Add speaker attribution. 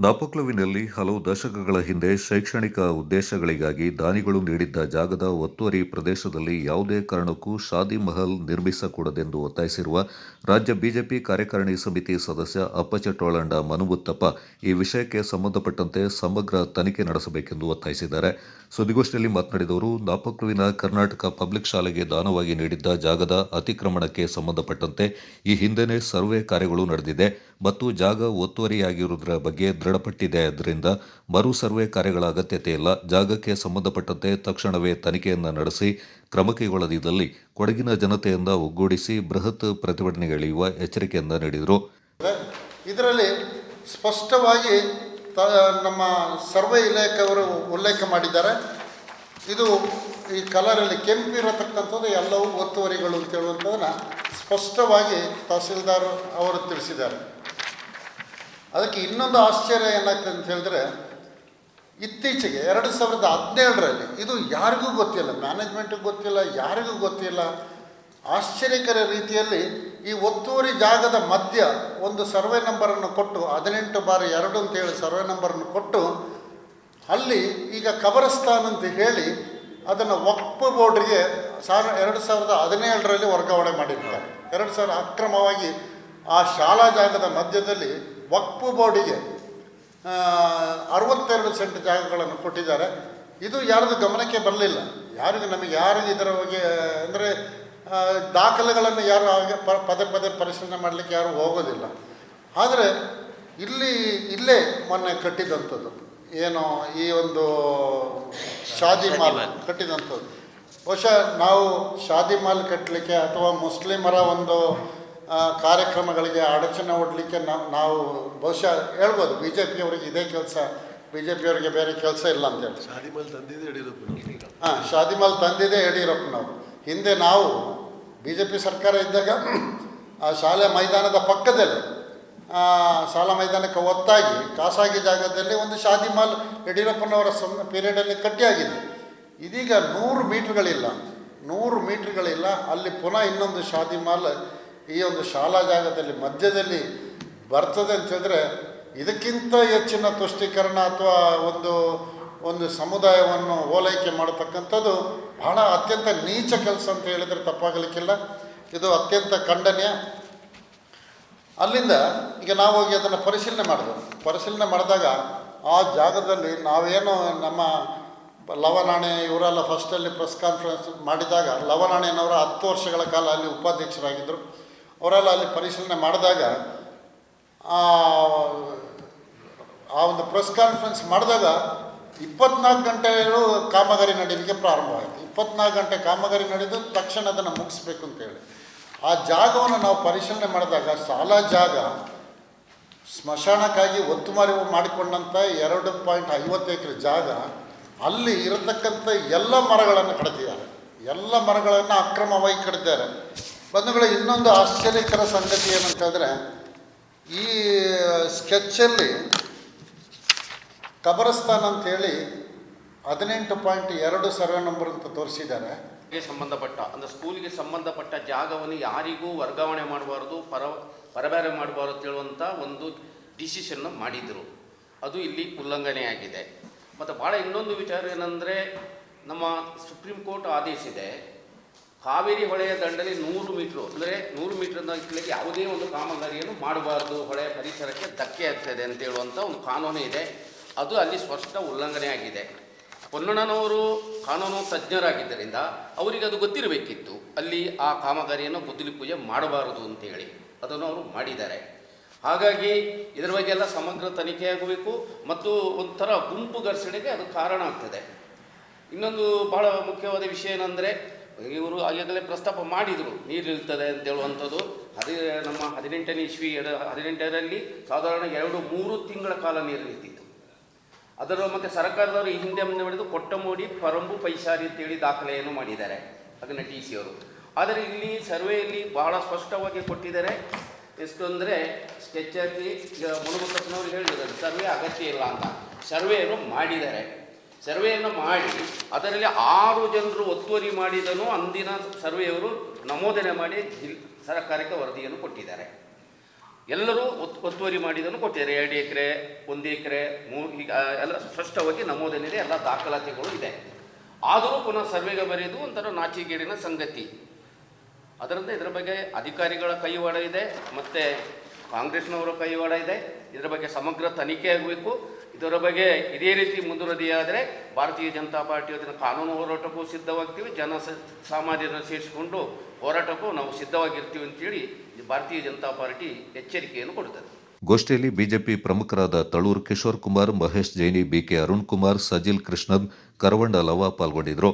Speaker 1: ನಾಪಕ್ಲುವಿನಲ್ಲಿ ಹಲವು ದಶಕಗಳ ಹಿಂದೆ ಶೈಕ್ಷಣಿಕ ಉದ್ದೇಶಗಳಿಗಾಗಿ ದಾನಿಗಳು ನೀಡಿದ್ದ ಜಾಗದ ಒತ್ತುವರಿ ಪ್ರದೇಶದಲ್ಲಿ ಯಾವುದೇ ಕಾರಣಕ್ಕೂ ಶಾದಿ ಮಹಲ್ ನಿರ್ಮಿಸಕೂಡದೆಂದು ಒತ್ತಾಯಿಸಿರುವ ರಾಜ್ಯ ಬಿಜೆಪಿ ಕಾರ್ಯಕಾರಿಣಿ ಸಮಿತಿ ಸದಸ್ಯ ಅಪ್ಪಚ್ಚ ಟೋಳಂಡ ಮನುಗುತ್ತಪ್ಪ ಈ ವಿಷಯಕ್ಕೆ ಸಂಬಂಧಪಟ್ಟಂತೆ ಸಮಗ್ರ ತನಿಖೆ ನಡೆಸಬೇಕೆಂದು ಒತ್ತಾಯಿಸಿದ್ದಾರೆ. ಸುದ್ದಿಗೋಷ್ಠಿಯಲ್ಲಿ ಮಾತನಾಡಿದವರು, ನಾಪಕ್ಲುವಿನ ಕರ್ನಾಟಕ ಪಬ್ಲಿಕ್ ಶಾಲೆಗೆ ದಾನವಾಗಿ ನೀಡಿದ್ದ ಜಾಗದ ಅತಿಕ್ರಮಣಕ್ಕೆ ಸಂಬಂಧಪಟ್ಟಂತೆ ಈ ಹಿಂದೆನೇ ಸರ್ವೆ ಕಾರ್ಯಗಳು ನಡೆದಿದೆ ಮತ್ತು ಜಾಗ ಒತ್ತುವರಿಯಾಗಿರುವುದರ ಬಗ್ಗೆ ದೃಢಪಟ್ಟಿದೆ. ಆದ್ದರಿಂದ ಮರು ಸರ್ವೆ ಕಾರ್ಯಗಳ ಅಗತ್ಯತೆ ಇಲ್ಲ. ಜಾಗಕ್ಕೆ ಸಂಬಂಧಪಟ್ಟಂತೆ ತಕ್ಷಣವೇ ತನಿಖೆಯನ್ನು ನಡೆಸಿ ಕ್ರಮ ಕೈಗೊಳ್ಳದಿದ್ದಲ್ಲಿ ಕೊಡಗಿನ ಜನತೆಯಿಂದ ಒಗ್ಗೂಡಿಸಿ ಬೃಹತ್ ಪ್ರತಿಭಟನೆಗಿಳಿಯುವ ಎಚ್ಚರಿಕೆಯನ್ನು ನೀಡಿದರು.
Speaker 2: ಇದರಲ್ಲಿ ಸ್ಪಷ್ಟವಾಗಿ ನಮ್ಮ ಸರ್ವೆ ಇಲಾಖೆಯವರು ಉಲ್ಲೇಖ ಮಾಡಿದ್ದಾರೆ. ಇದು ಈ ಕಲರಲ್ಲಿ ಕೆಂಪಿರತಕ್ಕಂಥದ್ದು ಎಲ್ಲವೂ ಒತ್ತುವರಿಗಳು ಅಂತ ಹೇಳುವಂಥದ್ದನ್ನು ಸ್ಪಷ್ಟವಾಗಿ ತಹಸೀಲ್ದಾರ್ ಅವರು ತಿಳಿಸಿದ್ದಾರೆ. ಅದಕ್ಕೆ ಇನ್ನೊಂದು ಆಶ್ಚರ್ಯ ಏನಕ್ಕೆ ಅಂತ ಹೇಳಿದ್ರೆ, ಇತ್ತೀಚೆಗೆ 2017ರಲ್ಲಿ ಇದು ಯಾರಿಗೂ ಗೊತ್ತಿಲ್ಲ, ಮ್ಯಾನೇಜ್ಮೆಂಟಿಗೆ ಗೊತ್ತಿಲ್ಲ, ಯಾರಿಗೂ ಗೊತ್ತಿಲ್ಲ, ಆಶ್ಚರ್ಯಕರ ರೀತಿಯಲ್ಲಿ ಈ ಒತ್ತುವರಿ ಜಾಗದ ಮಧ್ಯ ಒಂದು ಸರ್ವೆ ನಂಬರನ್ನು ಕೊಟ್ಟು 18/2 ಅಂತೇಳಿ ಸರ್ವೆ ನಂಬರನ್ನು ಕೊಟ್ಟು ಅಲ್ಲಿ ಈಗ ಕಬರಸ್ಥಾನ್ ಅಂತ ಹೇಳಿ ಅದನ್ನು ವಕ್ಫ್ ಬೋರ್ಡ್ಗೆ 2017ರಲ್ಲಿ ವರ್ಗಾವಣೆ ಮಾಡಿರ್ತಾರೆ. 2000 ಅಕ್ರಮವಾಗಿ ಆ ಶಾಲಾ ಜಾಗದ ಮಧ್ಯದಲ್ಲಿ ವಕ್ಫ್ ಬೋರ್ಡಿಗೆ 62 ಸೆಂಟ್ ಜಾಗಗಳನ್ನು ಕೊಟ್ಟಿದ್ದಾರೆ. ಇದು ಯಾರ್ದು ಗಮನಕ್ಕೆ ಬರಲಿಲ್ಲ. ಯಾರಿಗೂ ಇದರ ಬಗ್ಗೆ ಅಂದರೆ ದಾಖಲೆಗಳನ್ನು ಯಾರು ಪದೇ ಪದೇ ಪರಿಶೀಲನೆ ಮಾಡಲಿಕ್ಕೆ ಯಾರು ಹೋಗೋದಿಲ್ಲ. ಆದರೆ ಇಲ್ಲೇ ಮೊನ್ನೆ ಕಟ್ಟಿದಂಥದ್ದು ಏನು ಈ ಒಂದು ಶಾದಿ ಮಾಲ್ ಕಟ್ಟಿದಂಥದ್ದು, ಬಹುಶಃ ನಾವು ಶಾದಿ ಮಾಲ್ ಕಟ್ಟಲಿಕ್ಕೆ ಅಥವಾ ಮುಸ್ಲಿಮರ ಒಂದು ಕಾರ್ಯಕ್ರಮಗಳಿಗೆ ಅಡಚಣೆ ಒಡ್ಲಿಕ್ಕೆ ನಾವು ಬಹುಶಃ ಹೇಳ್ಬೋದು ಬಿ ಜೆ ಪಿಯವರಿಗೆ ಇದೇ ಕೆಲಸ, ಬಿ ಜೆ ಪಿಯವರಿಗೆ ಬೇರೆ ಕೆಲಸ ಇಲ್ಲ ಅಂತೇಳಿ.
Speaker 3: ಶಾದಿ ಮಾಲ್ ತಂದಿದೆ ಯಡಿಯೂರಪ್ಪ.
Speaker 2: ಶಾದಿ ಮಾಲ್ ತಂದಿದೆ ಯಡಿಯೂರಪ್ಪನವರು. ಹಿಂದೆ ನಾವು ಬಿ ಜೆ ಪಿ ಸರ್ಕಾರ ಇದ್ದಾಗ ಆ ಶಾಲೆ ಮೈದಾನದ ಪಕ್ಕದಲ್ಲಿ ಶಾಲಾ ಮೈದಾನಕ್ಕೆ ಒತ್ತಾಗಿ ಖಾಸಗಿ ಜಾಗದಲ್ಲಿ ಒಂದು ಶಾದಿ ಮಾಲ್ ಯಡಿಯೂರಪ್ಪನವರ ಪೀರಿಯಡಲ್ಲಿ ಕಟ್ಟಿಯಾಗಿದೆ. ಇದೀಗ 100 ಮೀಟ್ರ್ಗಳಿಲ್ಲ ಅಲ್ಲಿ ಪುನಃ ಇನ್ನೊಂದು ಶಾದಿ ಮಾಲ್ ಈ ಒಂದು ಶಾಲಾ ಜಾಗದಲ್ಲಿ ಮಧ್ಯದಲ್ಲಿ ಬರ್ತದೆ ಅಂತ ಹೇಳಿದ್ರೆ, ಇದಕ್ಕಿಂತ ಹೆಚ್ಚಿನ ತುಷ್ಟೀಕರಣ ಅಥವಾ ಒಂದು ಸಮುದಾಯವನ್ನು ಓಲೈಕೆ ಮಾಡತಕ್ಕಂಥದ್ದು ಬಹಳ ಅತ್ಯಂತ ನೀಚ ಕೆಲಸ ಅಂತ ಹೇಳಿದರೆ ತಪ್ಪಾಗಲಿಕ್ಕಿಲ್ಲ. ಇದು ಅತ್ಯಂತ ಖಂಡನೀಯ. ಅಲ್ಲಿಂದ ಈಗ ನಾವು ಹೋಗಿ ಅದನ್ನು ಪರಿಶೀಲನೆ ಮಾಡಿದಾಗ ಆ ಜಾಗದಲ್ಲಿ ನಾವೇನು ನಮ್ಮ ಲವನಾಣೆ ಇವರೆಲ್ಲ ಫಸ್ಟಲ್ಲಿ ಪ್ರೆಸ್ ಕಾನ್ಫರೆನ್ಸ್ ಮಾಡಿದಾಗ ಲವನಾಣೆಯವರು 10 ವರ್ಷಗಳ ಕಾಲ ಅಲ್ಲಿ ಉಪಾಧ್ಯಕ್ಷರಾಗಿದ್ದರು. ಅವರೆಲ್ಲ ಅಲ್ಲಿ ಪರಿಶೀಲನೆ ಮಾಡಿದಾಗ ಆ ಒಂದು ಪ್ರೆಸ್ ಕಾನ್ಫರೆನ್ಸ್ ಮಾಡಿದಾಗ 24 ಗಂಟೆಗಳು ಕಾಮಗಾರಿ ನಡೀಲಿಕ್ಕೆ ಪ್ರಾರಂಭವಾಯಿತು. 24 ಗಂಟೆ ಕಾಮಗಾರಿ ನಡೆದು ತಕ್ಷಣ ಅದನ್ನು ಮುಗಿಸ್ಬೇಕು ಅಂತೇಳಿ ಆ ಜಾಗವನ್ನು ನಾವು ಪರಿಶೀಲನೆ ಮಾಡಿದಾಗ ಶಾಲಾ ಜಾಗ ಸ್ಮಶಾನಕ್ಕಾಗಿ ಒತ್ತುವರಿ ಮಾಡಿಕೊಂಡಂಥ 2.50 ಎಕರೆ ಜಾಗ ಅಲ್ಲಿ ಇರತಕ್ಕಂಥ ಎಲ್ಲ ಮರಗಳನ್ನು ಕಡಿದಿದ್ದಾರೆ, ಎಲ್ಲ ಮರಗಳನ್ನು ಅಕ್ರಮವಾಗಿ ಕಡಿದಿದ್ದಾರೆ. ಬಂಧುಗಳೇ, ಇನ್ನೊಂದು ಆಶ್ಚರ್ಯಕರ ಸಂಗತಿ ಏನಂತ ಹೇಳಿದ್ರೆ, ಈ ಸ್ಕೆಚ್ಚಲ್ಲಿ ಕಬರಸ್ಥಾನ್ ಅಂತೇಳಿ 18.2 ಸರ್ವೆ ನಂಬರ್ ಅಂತ ತೋರಿಸಿದ್ದಾರೆ.
Speaker 4: ಸಂಬಂಧಪಟ್ಟ ಅಂದರೆ ಸ್ಕೂಲಿಗೆ ಸಂಬಂಧಪಟ್ಟ ಜಾಗವನ್ನು ಯಾರಿಗೂ ವರ್ಗಾವಣೆ ಮಾಡಬಾರ್ದು, ಪರಬೇರೆ ಮಾಡಬಾರ್ದು ಅಂತೇಳುವಂಥ ಒಂದು ಡಿಸಿಷನ್ನು ಮಾಡಿದರು. ಅದು ಇಲ್ಲಿ ಉಲ್ಲಂಘನೆಯಾಗಿದೆ. ಮತ್ತು ಭಾಳ ಇನ್ನೊಂದು ವಿಚಾರ ಏನಂದರೆ, ನಮ್ಮ ಸುಪ್ರೀಂ ಕೋರ್ಟ್ ಆದೇಶಿದೆ, ಕಾವೇರಿ ಹೊಳೆಯ ದಂಡಲ್ಲಿ 100 ಮೀಟ್ರು ಅಂದರೆ 100 ಮೀಟ್ರಿಂದ ಇಟ್ಲಿಕ್ಕೆ ಯಾವುದೇ ಒಂದು ಕಾಮಗಾರಿಯನ್ನು ಮಾಡಬಾರ್ದು, ಹೊಳೆಯ ಪರಿಸರಕ್ಕೆ ಧಕ್ಕೆ ಆಗ್ತದೆ ಅಂತ ಹೇಳುವಂಥ ಒಂದು ಕಾನೂನು ಇದೆ. ಅದು ಅಲ್ಲಿ ಸ್ಪಷ್ಟ ಉಲ್ಲಂಘನೆ ಆಗಿದೆ. ಪೊನ್ನಣ್ಣನವರು ಕಾನೂನು ತಜ್ಞರಾಗಿದ್ದರಿಂದ ಅವರಿಗೆ ಅದು ಗೊತ್ತಿರಬೇಕಿತ್ತು, ಅಲ್ಲಿ ಆ ಕಾಮಗಾರಿಯನ್ನು ಗುದ್ದಲಿ ಪೂಜೆ ಮಾಡಬಾರದು ಅಂತೇಳಿ. ಅದನ್ನು ಅವರು ಮಾಡಿದ್ದಾರೆ. ಹಾಗಾಗಿ ಇದರ ಬಗ್ಗೆ ಎಲ್ಲ ಸಮಗ್ರ ತನಿಖೆ ಆಗಬೇಕು ಮತ್ತು ಒಂಥರ ಗುಂಪು ಘರ್ಷಣೆಗೆ ಅದು ಕಾರಣ ಆಗ್ತದೆ. ಇನ್ನೊಂದು ಬಹಳ ಮುಖ್ಯವಾದ ವಿಷಯ ಏನಂದರೆ, ಇವರು ಈಗಾಗಲೇ ಪ್ರಸ್ತಾಪ ಮಾಡಿದರು ನೀರು ನಿಲ್ತದೆ ಅಂತೇಳುವಂಥದ್ದು. ನಮ್ಮ 18ನೇ ಇಸ್ವಿ 18ರಲ್ಲಿ ಸಾಧಾರಣ 2-3 ತಿಂಗಳ ಕಾಲ ನೀರು ನಿಂತಿತ್ತು. ಅದರ ಮತ್ತು ಸರ್ಕಾರದವರು ಈ ಹಿಂದೆ ಮುಂದೆ ಮಾಡಿದ್ದು ಕೊಟ್ಟಮೋಡಿ, ಪರಂಬು, ಪೈಸಾರಿ ಅಂತೇಳಿ ದಾಖಲೆಯನ್ನು ಮಾಡಿದ್ದಾರೆ ಅದನ್ನು TC ಅವರು. ಆದರೆ ಇಲ್ಲಿ ಸರ್ವೆಯಲ್ಲಿ ಬಹಳ ಸ್ಪಷ್ಟವಾಗಿ ಕೊಟ್ಟಿದ್ದಾರೆ. ಎಷ್ಟು ಅಂದರೆ ಸ್ಕೆಚ್ಚಲ್ಲಿ ಮುನುಗುತ್ತಪ್ಪನವ್ರು ಹೇಳಿದ್ದಾರೆ ಸರ್ವೆ ಅಗತ್ಯ ಇಲ್ಲ ಅಂತ. ಸರ್ವೆಯನ್ನು ಮಾಡಿದ್ದಾರೆ. ಸರ್ವೆಯನ್ನು ಮಾಡಿ ಅದರಲ್ಲಿ 6 ಜನರು ಒತ್ತುವರಿ ಮಾಡಿದನು ಅಂದಿನ ಸರ್ವೆಯವರು ನಮೂದನೆ ಮಾಡಿ ಸರ್ಕಾರಕ್ಕೆ ವರದಿಯನ್ನು ಕೊಟ್ಟಿದ್ದಾರೆ. ಎಲ್ಲರೂ ಒತ್ತುವರಿ ಮಾಡಿದ್ದನ್ನು ಕೊಟ್ಟಿದ್ದಾರೆ. 2 ಎಕರೆ 1 ಎಕರೆ 3 ಈಗ ಎಲ್ಲ ಸ್ಪಷ್ಟವಾಗಿ ನಮೂದನಿದೆ, ಎಲ್ಲ ದಾಖಲಾತಿಗಳು ಇದೆ. ಆದರೂ ಪುನಃ ಸರ್ವೆಗೆ ಬರೆಯುವುದು ಒಂಥರ ನಾಚಿಗೇಡಿನ ಸಂಗತಿ. ಅದರಿಂದ ಇದರ ಬಗ್ಗೆ ಅಧಿಕಾರಿಗಳ ಕೈವಾಡ ಇದೆ, ಮತ್ತು ಕಾಂಗ್ರೆಸ್ನವರ ಕೈವಾಡ ಇದೆ. ಇದರ ಬಗ್ಗೆ ಸಮಗ್ರ ತನಿಖೆ ಆಗಬೇಕು. ಇದರ ಬಗ್ಗೆ ಇದೇ ರೀತಿ ಮುಂದುವರಿಯಾದರೆ ಭಾರತೀಯ ಜನತಾ ಪಾರ್ಟಿ ಅದನ್ನು ಕಾನೂನು ಹೋರಾಟಕ್ಕೂ ಸಿದ್ಧವಾಗ್ತೀವಿ, ಸಾಮಾನ್ಯರನ್ನು ಸೇರಿಸಿಕೊಂಡು ಹೋರಾಟಕ್ಕೂ ನಾವು ಸಿದ್ಧವಾಗಿರ್ತೀವಿ ಅಂತೇಳಿ ಭಾರತೀಯ ಜನತಾ ಪಾರ್ಟಿ ಎಚ್ಚರಿಕೆಯನ್ನು ಕೊಡುತ್ತದೆ.
Speaker 1: ಗೋಷ್ಠಿಯಲ್ಲಿ ಬಿಜೆಪಿ ಪ್ರಮುಖರಾದ ತಳೂರು ಕಿಶೋರ್ ಕುಮಾರ್, ಮಹೇಶ್ ಜೈನಿ, ಬಿಕೆ ಅರುಣ್ ಕುಮಾರ್, ಸಜಿಲ್ ಕೃಷ್ಣನ್, ಕರವಂಡ ಲವ ಪಾಲ್ಗೊಂಡಿದ್ದರು.